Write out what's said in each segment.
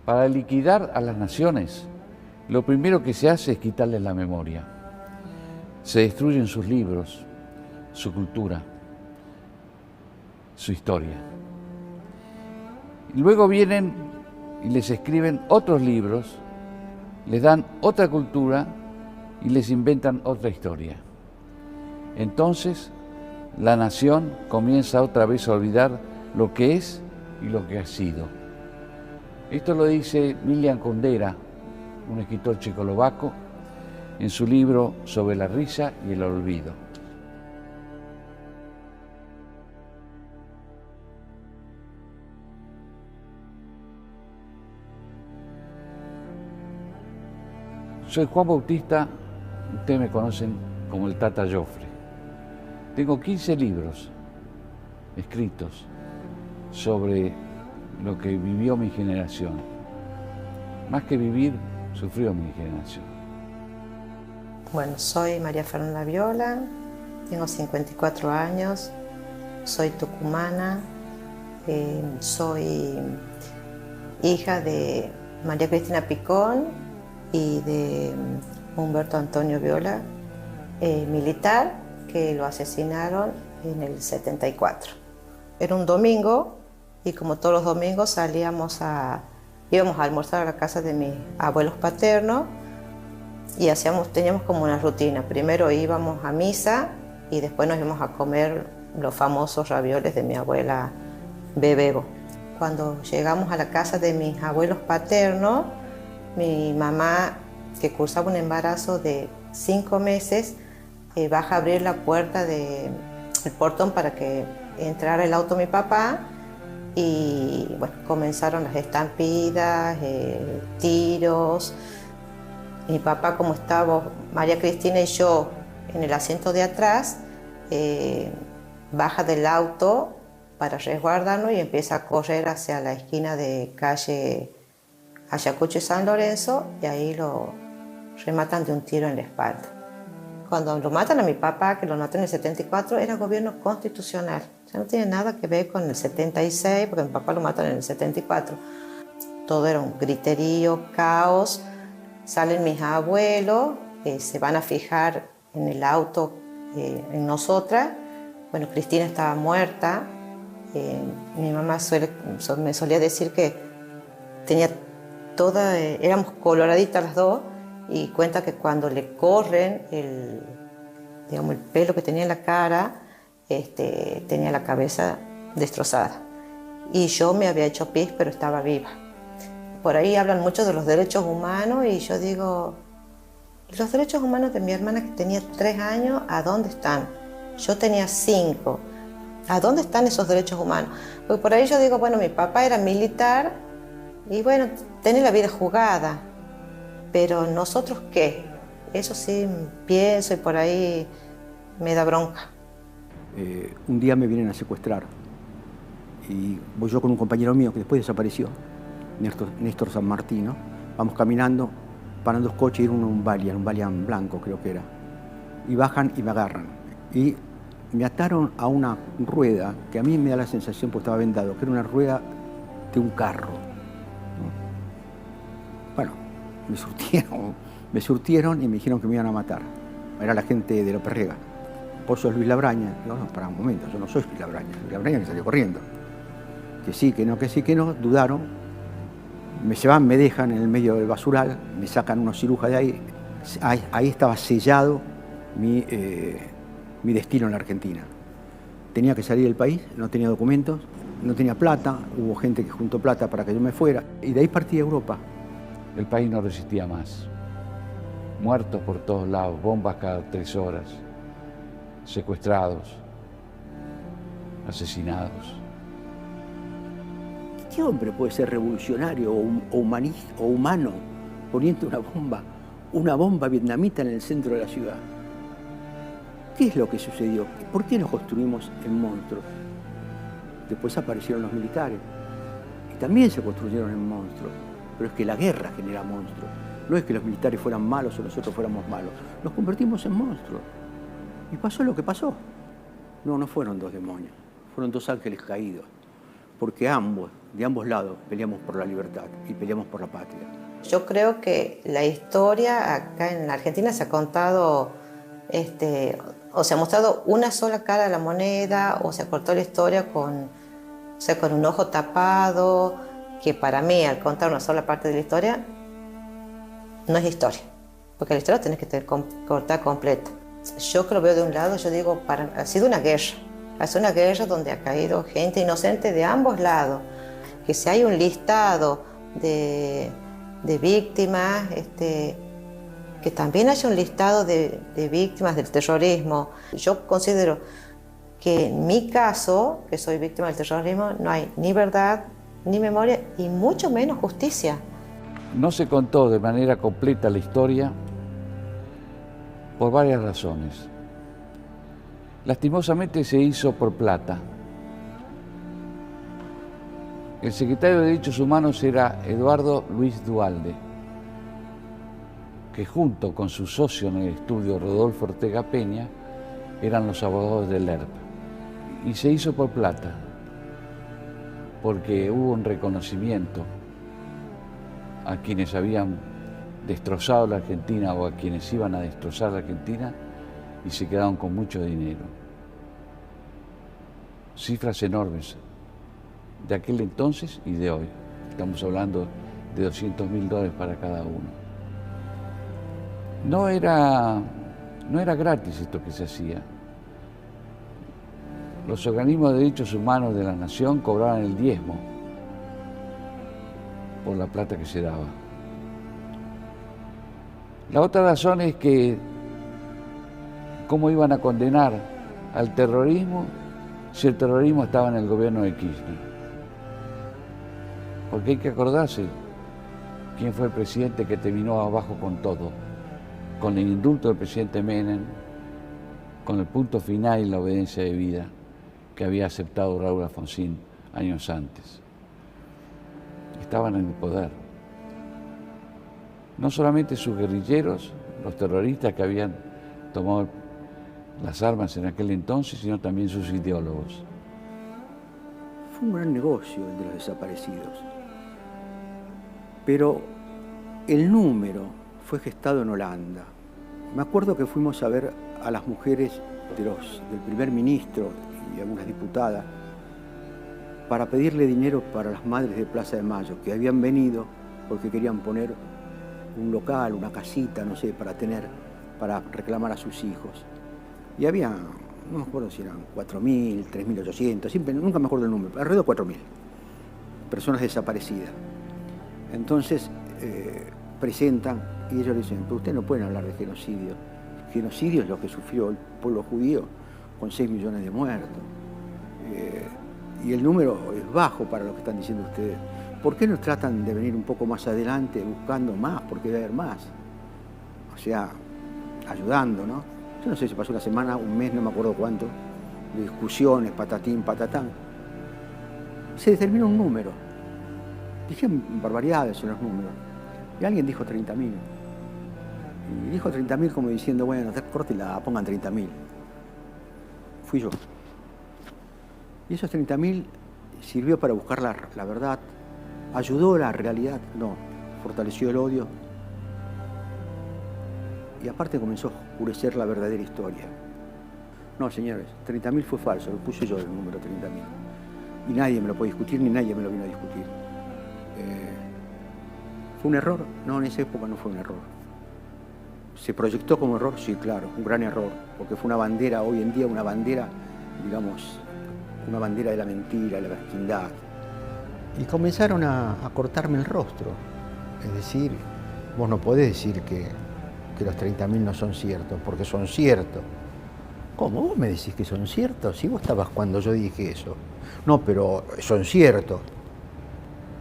Para liquidar a las naciones, lo primero que se hace es quitarles la memoria. Se destruyen sus libros, su cultura, su historia. Y luego vienen y les escriben otros libros, les dan otra cultura y les inventan otra historia. Entonces, la nación comienza otra vez a olvidar lo que es y lo que ha sido. Esto lo dice Milian Kundera, un escritor checoslovaco, en su libro Sobre la risa y el olvido. Soy Juan Bautista, ustedes me conocen como el Tata Joffre. Tengo 15 libros escritos sobre lo que vivió mi generación. Más que vivir, sufrió mi generación. Bueno, soy María Fernanda Viola, tengo 54 años, soy tucumana, soy hija de María Cristina Picón y de Humberto Antonio Viola, militar, que lo asesinaron en el 74. Era un domingo y como todos los domingos íbamos a almorzar a la casa de mis abuelos paternos y teníamos como una rutina. Primero íbamos a misa y después nos íbamos a comer los famosos ravioles de mi abuela Bebebo. Cuando llegamos a la casa de mis abuelos paternos, mi mamá, que cursaba un embarazo de 5 meses, baja a abrir la puerta del portón para que entrara el auto de mi papá y bueno, comenzaron las estampidas, tiros. Mi papá, como estaba María Cristina y yo en el asiento de atrás, baja del auto para resguardarnos y empieza a correr hacia la esquina de calle Ayacucho y San Lorenzo, y ahí lo rematan de un tiro en la espalda. Cuando lo matan a mi papá, que lo matan en el 74, era gobierno constitucional. O sea, no tiene nada que ver con el 76, porque mi papá lo matan en el 74. Todo era un griterío, caos. Salen mis abuelos, se van a fijar en el auto, en nosotras. Bueno, Cristina estaba muerta. Mi mamá me solía decir que tenía éramos coloraditas las dos, y cuenta que cuando le corren el pelo que tenía en la cara, tenía la cabeza destrozada. Y yo me había hecho pis, pero estaba viva. Por ahí hablan mucho de los derechos humanos y yo digo, los derechos humanos de mi hermana, que tenía 3 años, ¿a dónde están? Yo tenía 5. ¿A dónde están esos derechos humanos? Porque por ahí yo digo, bueno, mi papá era militar y bueno, tenía la vida jugada, pero ¿nosotros qué? Eso sí pienso y por ahí me da bronca. Un día me vienen a secuestrar y voy yo con un compañero mío que después desapareció, Néstor San Martino. Vamos caminando, paran 2 coches y un Valiant blanco creo que era, y bajan y me agarran y me ataron a una rueda que a mí me da la sensación, porque estaba vendado, que era una rueda de un carro. Bueno, me surtieron y me dijeron que me iban a matar. Era la gente de López Rega. ¿Vos sos Luis Labraña? Digo, no, para un momento, yo no soy Luis Labraña. Luis Labraña que salió corriendo. Que sí, que no, dudaron. Me llevan, me dejan en el medio del basural, me sacan unos cirujas de ahí. Ahí estaba sellado mi destino en la Argentina. Tenía que salir del país, no tenía documentos, no tenía plata, hubo gente que juntó plata para que yo me fuera. Y de ahí partí a Europa. El país no resistía más. Muertos por todos lados, bombas cada 3 horas, secuestrados, asesinados. ¿Qué hombre puede ser revolucionario o humanista o humano poniendo una bomba vietnamita en el centro de la ciudad? ¿Qué es lo que sucedió? ¿Por qué nos construimos en monstruos? Después aparecieron los militares y también se construyeron en monstruos. Pero es que la guerra genera monstruos. No es que los militares fueran malos o nosotros fuéramos malos. Nos convertimos en monstruos. Y pasó lo que pasó. No fueron 2 demonios. Fueron 2 ángeles caídos. porque de ambos lados, peleamos por la libertad y peleamos por la patria. Yo creo que la historia acá en la Argentina se ha contado, o se ha mostrado una sola cara de la moneda, o se ha contado la historia con un ojo tapado, que para mí, al contar una sola parte de la historia, no es historia, porque la historia tenés que cortar completa. Yo que lo veo de un lado, yo digo, ha sido una guerra. Ha sido una guerra donde ha caído gente inocente de ambos lados. Que si hay un listado de víctimas, que también haya un listado de víctimas del terrorismo. Yo considero que en mi caso, que soy víctima del terrorismo, no hay ni verdad, ni memoria y mucho menos justicia. No se contó de manera completa la historia por varias razones. Lastimosamente se hizo por plata. El secretario de Derechos Humanos era Eduardo Luis Duhalde, que junto con su socio en el estudio Rodolfo Ortega Peña eran los abogados del ERP. Y se hizo por plata, porque hubo un reconocimiento a quienes habían destrozado la Argentina o a quienes iban a destrozar la Argentina y se quedaron con mucho dinero. Cifras enormes de aquel entonces y de hoy. Estamos hablando de $200.000 para cada uno. No era gratis esto que se hacía. Los organismos de derechos humanos de la nación cobraban el diezmo por la plata que se daba. La otra razón es que cómo iban a condenar al terrorismo si el terrorismo estaba en el gobierno de Kirchner. Porque hay que acordarse quién fue el presidente que terminó abajo con todo, con el indulto del presidente Menem, con el punto final y la obediencia de vida que había aceptado Raúl Alfonsín años antes. Estaban en el poder. No solamente sus guerrilleros, los terroristas que habían tomado las armas en aquel entonces, sino también sus ideólogos. Fue un gran negocio el de los desaparecidos. Pero el número fue gestado en Holanda. Me acuerdo que fuimos a ver a las mujeres del primer ministro y algunas diputadas para pedirle dinero para las madres de Plaza de Mayo, que habían venido porque querían poner un local, una casita, no sé, para reclamar a sus hijos. Y había, no me acuerdo si eran 4.000, 3.800, nunca me acuerdo el número, alrededor de 4.000 personas desaparecidas. Entonces presentan y ellos dicen, pero ustedes no pueden hablar de genocidio. Genocidio es lo que sufrió el pueblo judío con 6 millones de muertos. Y el número es bajo para lo que están diciendo ustedes. ¿Por qué no tratan de venir un poco más adelante buscando más? Porque debe haber más. O sea, ayudando, ¿no? Yo no sé si pasó una semana, un mes, no me acuerdo cuánto, de discusiones, patatín, patatán. Se determinó un número. Dijeron barbaridades en los números. Y alguien dijo 30.000. Y dijo 30.000 como diciendo, bueno, córtela, pongan 30.000. Fui yo. Y esos 30.000 sirvió para buscar la verdad. ¿Ayudó la realidad? No. Fortaleció el odio. Y aparte comenzó a oscurecer la verdadera historia. No, señores, 30.000 fue falso, lo puse yo el número 30.000. Y nadie me lo puede discutir, ni nadie me lo vino a discutir. ¿Fue un error? No, en esa época no fue un error. ¿Se proyectó como error? Sí, claro, un gran error, porque fue una bandera, hoy en día una bandera, digamos, una bandera de la mentira, de la vecindad. Y comenzaron a cortarme el rostro. Es decir, vos no podés decir que los 30.000 no son ciertos, porque son ciertos. ¿Cómo? ¿Vos me decís que son ciertos? Si vos estabas cuando yo dije eso. No, pero son ciertos.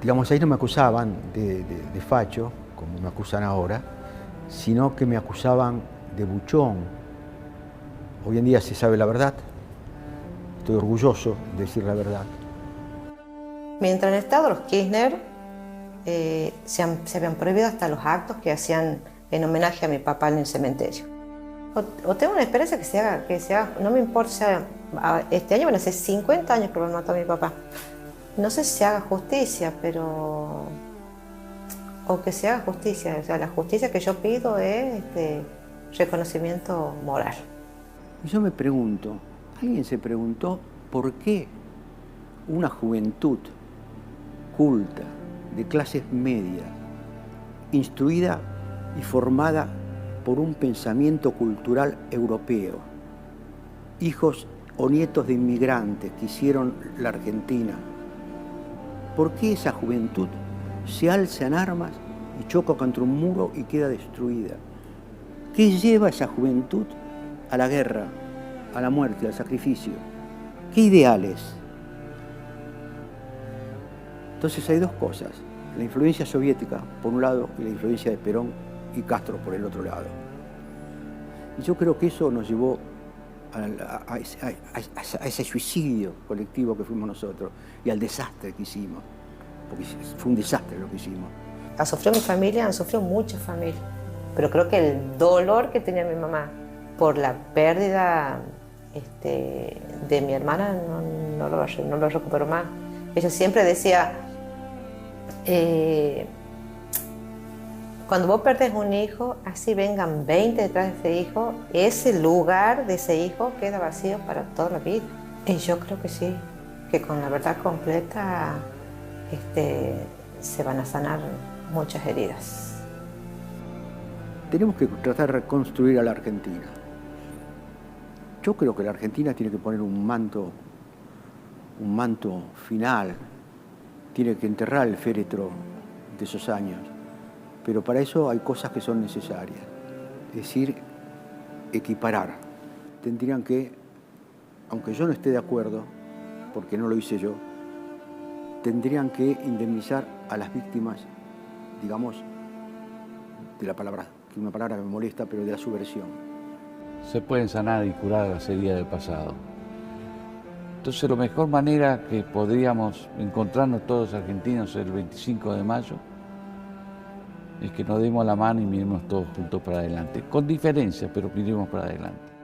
Digamos, ahí no me acusaban de facho, como me acusan ahora, sino que me acusaban de buchón. Hoy en día se sabe la verdad. Estoy orgulloso de decir la verdad. Mientras han estado los Kirchner, se habían prohibido hasta los actos que hacían en homenaje a mi papá en el cementerio. O tengo una esperanza que se haga, no me importa, este año van a ser 50 años que lo han matado a mi papá. No sé si se haga justicia, pero... o que se haga justicia. O sea, la justicia que yo pido es reconocimiento moral. Yo me pregunto, ¿alguien se preguntó por qué una juventud culta, de clases medias, instruida y formada por un pensamiento cultural europeo, hijos o nietos de inmigrantes que hicieron la Argentina, por qué esa juventud se alza en armas y choca contra un muro y queda destruida? ¿Qué lleva a esa juventud a la guerra, a la muerte, al sacrificio? ¿Qué ideales? Entonces hay dos cosas, la influencia soviética por un lado y la influencia de Perón y Castro por el otro lado. Y yo creo que eso nos llevó a ese suicidio colectivo que fuimos nosotros y al desastre que hicimos, porque fue un desastre lo que hicimos. Ha sufrido mi familia, han sufrido muchas familias, pero creo que el dolor que tenía mi mamá por la pérdida de mi hermana no lo recupero más. Ella siempre decía, cuando vos perdés un hijo, así vengan 20 detrás de ese hijo, ese lugar de ese hijo queda vacío para toda la vida. Y yo creo que sí, que con la verdad completa se van a sanar muchas heridas. Tenemos que tratar de reconstruir a la Argentina. Yo creo que la Argentina tiene que poner un manto final, tiene que enterrar el féretro de esos años, pero para eso hay cosas que son necesarias, es decir, equiparar. Tendrían que, aunque yo no esté de acuerdo, porque no lo hice yo, tendrían que indemnizar a las víctimas, digamos, de la palabra, que es una palabra que me molesta, pero de la subversión. Se pueden sanar y curar las heridas del pasado. Entonces la mejor manera que podríamos encontrarnos todos argentinos el 25 de mayo es que nos demos la mano y miremos todos juntos para adelante, con diferencias, pero miremos para adelante.